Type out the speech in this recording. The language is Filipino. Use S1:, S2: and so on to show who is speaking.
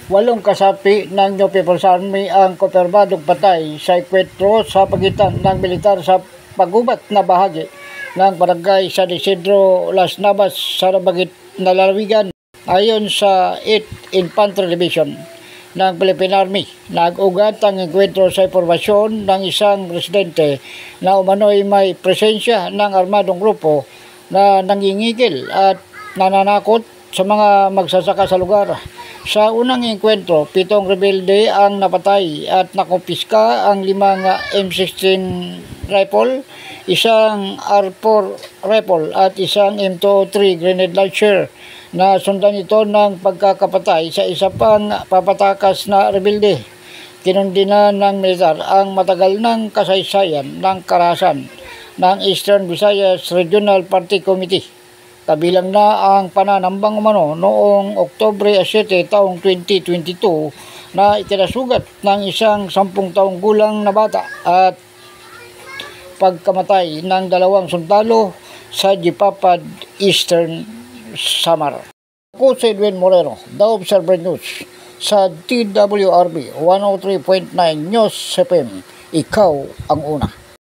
S1: 8 kasapi ng New People's Army ang kumpirmadong patay sa enkwentro sa pagitan ng militar sa pagubat na bahagi ng barangay San Isidro, Las Navas sa Nabagit na lalawigan. Ayon sa 8th Infantry Division ng Philippine Army, nag-ugat ang enkwentro sa impormasyon ng isang residente na umano'y may presensya ng armadong grupo na nangingigil at nananakot sa mga magsasaka sa lugar. Sa unang enkwentro, 7 rebelde ang napatay at nakumpiska ang 5 M16 rifle, isang R4 rifle at isang M203 grenade launcher na sundan ito ng pagkakapatay sa isa pang papatakas na rebelde. Kinundina ng militar ang matagal ng kasaysayan ng karahasan ng Eastern Visayas Regional Party Committee, kabilang na ang pananambang umano noong Oktubre 7 taong 2022 na ikinasugat ng isang 10 taong gulang na bata at pagkamatay ng 2 sundalo sa Jipapad, Eastern Samar. Ako si Edwin Moreno, The Observer News sa TWRB 103.9 News FM. Ikaw ang una.